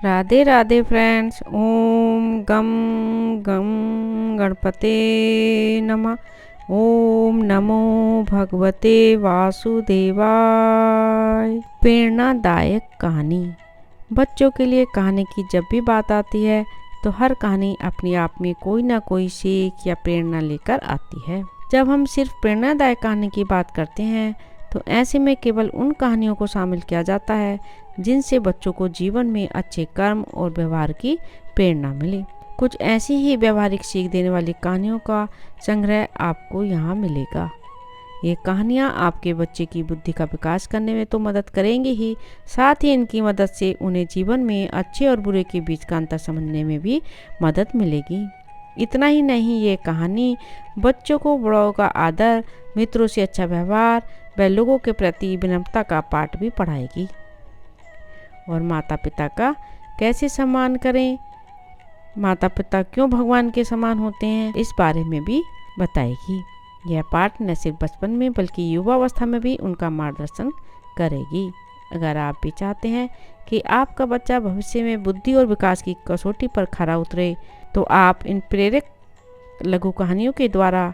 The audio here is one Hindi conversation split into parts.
राधे राधे फ्रेंड्स। ओम गम गम गणपते नमः। ओम नमो भगवते वासुदेवाय। प्रेरणादायक कहानी। बच्चों के लिए कहानी की जब भी बात आती है तो हर कहानी अपने आप में कोई ना कोई सीख या प्रेरणा लेकर आती है। जब हम सिर्फ प्रेरणादायक कहानी की बात करते हैं तो ऐसे में केवल उन कहानियों को शामिल किया जाता है जिनसे बच्चों को जीवन में अच्छे कर्म और व्यवहार की प्रेरणा मिले। कुछ ऐसी ही व्यवहारिक सीख देने वाली कहानियों का संग्रह आपको यहाँ मिलेगा। ये कहानियाँ आपके बच्चे की बुद्धि का विकास करने में तो मदद करेंगी ही, साथ ही इनकी मदद से उन्हें जीवन में अच्छे और बुरे के बीच का अंतर समझने में भी मदद मिलेगी। इतना ही नहीं, ये कहानी बच्चों को बड़ों का आदर, मित्रों से अच्छा व्यवहार व लोगों के प्रति विनम्रता का पाठ भी पढ़ाएगी और माता पिता का कैसे सम्मान करें, माता पिता क्यों भगवान के समान होते हैं, इस बारे में भी बताएगी। यह पाठ न सिर्फ बचपन में बल्कि युवावस्था में भी उनका मार्गदर्शन करेगी। अगर आप भी चाहते हैं कि आपका बच्चा भविष्य में बुद्धि और विकास की कसौटी पर खरा उतरे तो आप इन प्रेरक लघु कहानियों के द्वारा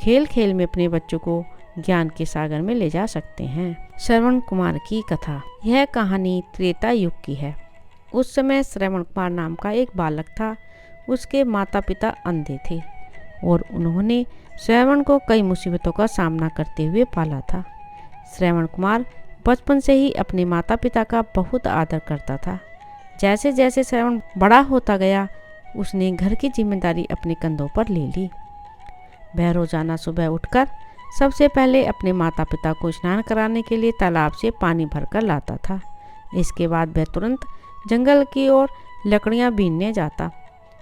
खेल खेल में अपने बच्चों को ज्ञान के सागर में ले जा सकते हैं। श्रवण कुमार की कथा। यह कहानी त्रेता युग की है। उस समय श्रवण कुमार नाम का एक बालक था। उसके माता पिता अंधे थे और उन्होंने श्रवण को कई मुसीबतों का सामना करते हुए पाला था। श्रवण कुमार बचपन से ही अपने माता पिता का बहुत आदर करता था। जैसे जैसे श्रवण बड़ा होता गया उसने घर की जिम्मेदारी अपने कंधों पर ले ली। वह रोजाना सुबह उठकर सबसे पहले अपने माता पिता को स्नान कराने के लिए तालाब से पानी भरकर लाता था। इसके बाद वह तुरंत जंगल की ओर लकड़ियां बीनने जाता।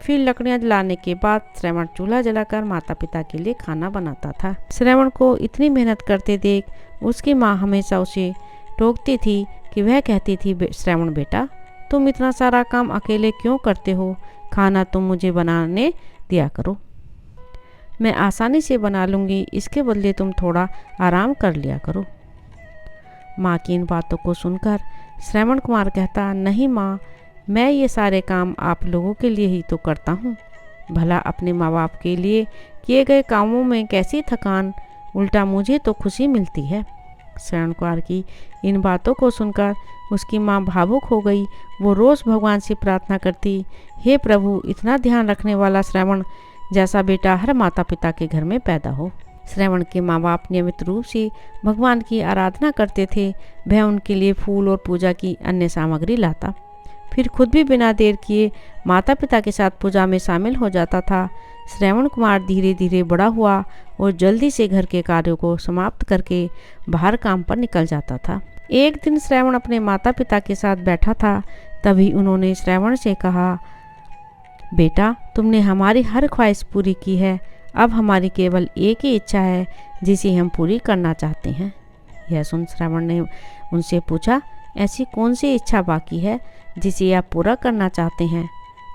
फिर लकड़ियां जलाने के बाद श्रवण चूल्हा जलाकर माता पिता के लिए खाना बनाता था। श्रवण को इतनी मेहनत करते देख उसकी माँ हमेशा उसे टोकती थी कि वह कहती थी, श्रवण बेटा तुम इतना सारा काम अकेले क्यों करते हो, खाना तुम मुझे बनाने दिया करो, मैं आसानी से बना लूँगी, इसके बदले तुम थोड़ा आराम कर लिया करो। माँ की इन बातों को सुनकर श्रवण कुमार कहता, नहीं माँ, मैं ये सारे काम आप लोगों के लिए ही तो करता हूँ, भला अपने माँ बाप के लिए किए गए कामों में कैसी थकान, उल्टा मुझे तो खुशी मिलती है। श्रवण कुमार की इन बातों को सुनकर उसकी माँ भावुक हो गई। वो रोज़ भगवान से प्रार्थना करती, हे प्रभु, इतना ध्यान रखने वाला श्रवण जैसा बेटा हर माता पिता के घर में पैदा हो। श्रवण के माँ बाप नियमित रूप से भगवान की आराधना करते थे। वह उनके लिए फूल और पूजा की अन्य सामग्री लाता, फिर खुद भी बिना देर किए माता पिता के साथ पूजा में शामिल हो जाता था। श्रवण कुमार धीरे धीरे बड़ा हुआ और जल्दी से घर के कार्यों को समाप्त करके बाहर काम पर निकल जाता था। एक दिन श्रवण अपने माता पिता के साथ बैठा था। तभी उन्होंने श्रवण से कहा, बेटा तुमने हमारी हर ख्वाहिश पूरी की है, अब हमारी केवल एक ही इच्छा है जिसे हम पूरी करना चाहते हैं। यह सुन श्रवण ने उनसे पूछा, ऐसी कौन सी इच्छा बाकी है जिसे आप पूरा करना चाहते हैं,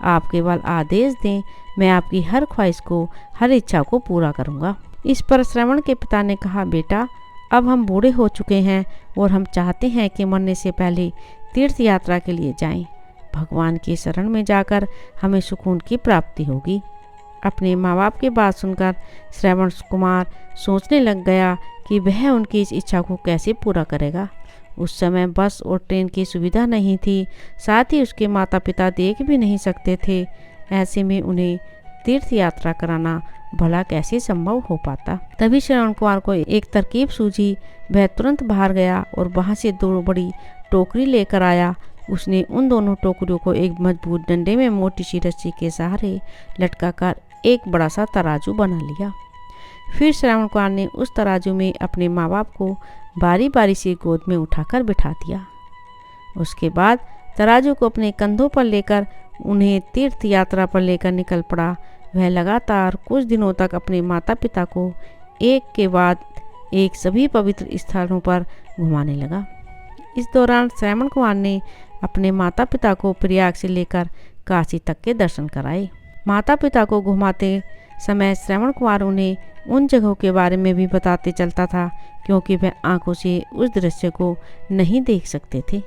आप केवल आदेश दें, मैं आपकी हर ख्वाहिश को, हर इच्छा को पूरा करूँगा। इस पर श्रवण के पिता ने कहा, बेटा अब हम बूढ़े हो चुके हैं और हम चाहते हैं कि मरने से पहले तीर्थ यात्रा के लिए जाएं। भगवान की शरण में जाकर हमें सुकून की प्राप्ति होगी। अपने माँ बाप की बात सुनकर श्रवण कुमार सोचने लग गया कि वह उनकी इस इच्छा को कैसे पूरा करेगा। उस समय बस और ट्रेन की सुविधा नहीं थी, साथ ही उसके माता पिता देख भी नहीं सकते थे। ऐसे में उन्हें तीर्थ यात्रा कराना भला कैसे संभव हो पाता। तभी श्रवण कुमार को एक तरकीब सूझी। वह तुरंत बाहर गया और वहां से 2 बड़ी टोकरी लेकर आया। उसने उन दोनों टोकरियों को एक मजबूत डंडे में मोटी सी रस्सी के सहारे लटकाकर एक बड़ा सा तराजू बना लिया। फिर श्रवण कुमार ने उस तराजू में अपने माँ बाप को बारी बारी से गोद में उठाकर बिठा दिया। उसके बाद तराजू को अपने कंधों पर लेकर उन्हें तीर्थ यात्रा पर लेकर निकल पड़ा। वह लगातार कुछ दिनों तक अपने माता पिता को एक के बाद एक सभी पवित्र स्थलों पर घुमाने लगा। इस दौरान श्रवण कुमार ने अपने माता पिता को प्रयाग से लेकर काशी तक के दर्शन कराए। माता पिता को घुमाते समय श्रवण कुमार उन्हें उन जगहों के बारे में भी बताते चलता था क्योंकि वह आंखों से उस दृश्य को नहीं देख सकते थे।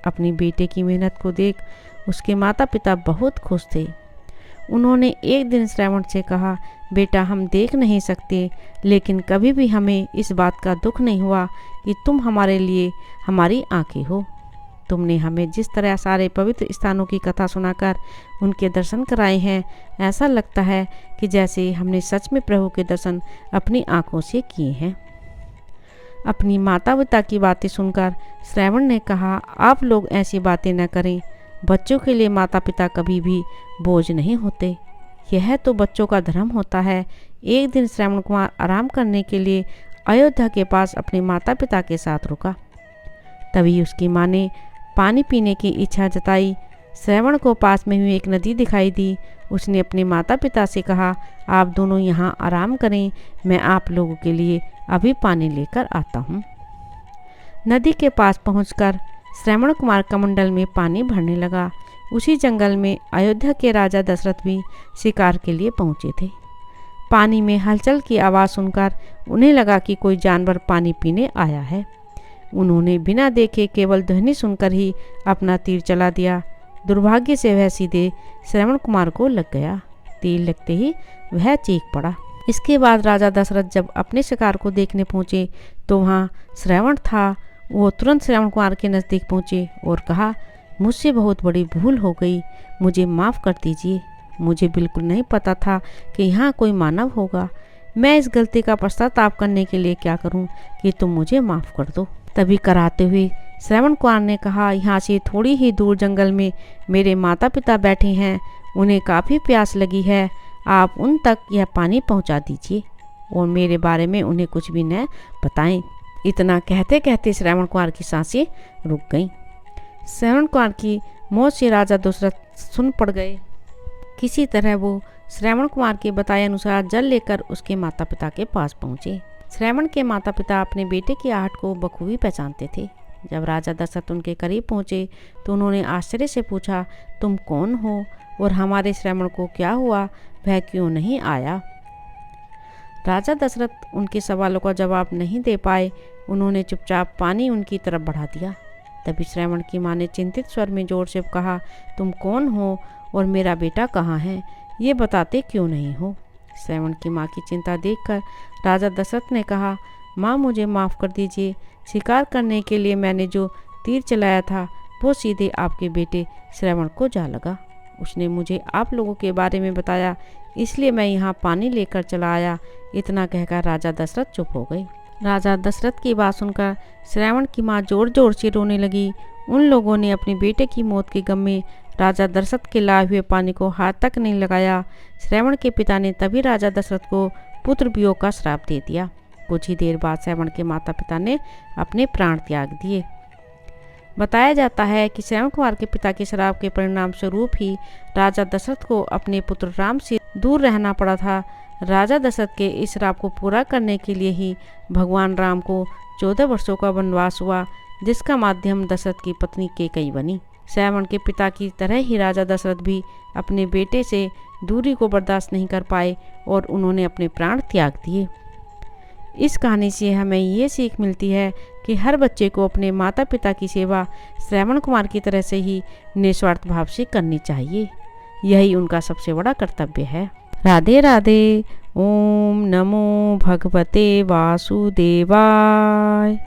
अपनी बेटे की मेहनत को देख उसके माता पिता बहुत खुश थे। उन्होंने एक दिन श्रवण से कहा, बेटा हम देख नहीं सकते, लेकिन कभी भी हमें इस बात का दुख नहीं हुआ कि तुम हमारे लिए हमारी आंखें हो। तुमने हमें जिस तरह सारे पवित्र स्थानों की कथा सुनाकर उनके दर्शन कराए हैं, ऐसा लगता है कि जैसे हमने सच में प्रभु के दर्शन अपनी आंखों से किए हैं। अपनी माता पिता की बातें सुनकर श्रवण ने कहा, आप लोग ऐसी बातें न करें। बच्चों के लिए माता पिता कभी भी बोझ नहीं होते। यह तो बच्चों का धर्म होता है। एक दिन श्रवण कुमार आराम करने के लिए अयोध्या के पास अपने माता पिता के साथ रुका। तभी उसकी माँ ने पानी पीने की इच्छा जताई। श्रवण को पास में हुई एक नदी दिखाई दी। उसने अपने माता पिता से कहा, आप दोनों यहाँ आराम करें, मैं आप लोगों के लिए अभी पानी लेकर आता हूँ। नदी के पास पहुंचकर श्रवण कुमार कमंडल में पानी भरने लगा। उसी जंगल में अयोध्या के राजा दशरथ भी शिकार के लिए पहुंचे थे। पानी में हलचल की आवाज़ सुनकर उन्हें लगा कि कोई जानवर पानी पीने आया है। उन्होंने बिना देखे केवल ध्वनि सुनकर ही अपना तीर चला दिया। दुर्भाग्य से वह सीधे श्रवण कुमार को लग गया। तीर लगते ही वह चीख पड़ा। इसके बाद राजा दशरथ जब अपने शिकार को देखने पहुंचे तो वहाँ श्रवण था। वो तुरंत श्रवण कुमार के नज़दीक पहुंचे और कहा, मुझसे बहुत बड़ी भूल हो गई, मुझे माफ़ कर दीजिए। मुझे बिल्कुल नहीं पता था कि यहाँ कोई मानव होगा। मैं इस गलती का पश्चाताप करने के लिए क्या करूँ कि तुम मुझे माफ़ कर दो। तभी कराते हुए श्रवण कुमार ने कहा, यहाँ से थोड़ी ही दूर जंगल में मेरे माता पिता बैठे हैं, उन्हें काफ़ी प्यास लगी है। आप उन तक यह पानी पहुँचा दीजिए और मेरे बारे में उन्हें कुछ भी न बताएं। इतना कहते कहते श्रवण कुमार की सांसें रुक गईं। श्रवण कुमार की मौत से राजा दशरथ सुन पड़ गए। किसी तरह वो श्रवण कुमार के बताए अनुसार जल लेकर उसके माता पिता के पास पहुँचे। श्रवण के माता पिता अपने बेटे की आहट को बखूबी पहचानते थे। जब राजा दशरथ उनके करीब पहुँचे तो उन्होंने आश्चर्य से पूछा, तुम कौन हो और हमारे श्रवण को क्या हुआ, वह क्यों नहीं आया? राजा दशरथ उनके सवालों का जवाब नहीं दे पाए। उन्होंने चुपचाप पानी उनकी तरफ बढ़ा दिया। तभी श्रवण की माँ ने चिंतित स्वर में जोर से कहा, तुम कौन हो और मेरा बेटा कहाँ है, ये बताते क्यों नहीं हो? श्रवण की माँ की चिंता देखकर राजा दशरथ ने कहा, माँ मुझे माफ़ कर दीजिए। शिकार करने के लिए मैंने जो तीर चलाया था वो सीधे आपके बेटे श्रवण को जा लगा। उसने मुझे आप लोगों के बारे में बताया, इसलिए मैं यहाँ पानी लेकर चला आया। इतना कहकर राजा दशरथ चुप हो गए। राजा दशरथ की बात सुनकर श्रवण की माँ जोर जोर से रोने लगी। उन लोगों ने अपने बेटे की मौत के गम में राजा दशरथ के लाए हुए पानी को हाथ तक नहीं लगाया। श्रवण के पिता ने तभी राजा दशरथ को पुत्र वियोग का श्राप दे दिया। कुछ ही देर बाद श्रवण के माता पिता ने अपने प्राण त्याग दिए। बताया जाता है कि श्रवण कुमार के पिता के श्राप के परिणाम स्वरूप ही राजा दशरथ को अपने पुत्र राम से दूर रहना पड़ा था। राजा दशरथ के इस श्राप को पूरा करने के लिए ही भगवान राम को 14 वर्षों का वनवास हुआ, जिसका माध्यम दशरथ की पत्नी कैकेयी बनी। श्रवण के पिता की तरह ही राजा दशरथ भी अपने बेटे से दूरी को बर्दाश्त नहीं कर पाए और उन्होंने अपने प्राण त्याग दिए। इस कहानी से हमें ये सीख मिलती है कि हर बच्चे को अपने माता पिता की सेवा श्रवण कुमार की तरह से ही निस्वार्थ भाव से करनी चाहिए। यही उनका सबसे बड़ा कर्तव्य है। राधे राधे। ओम नमो भगवते वासुदेवाय।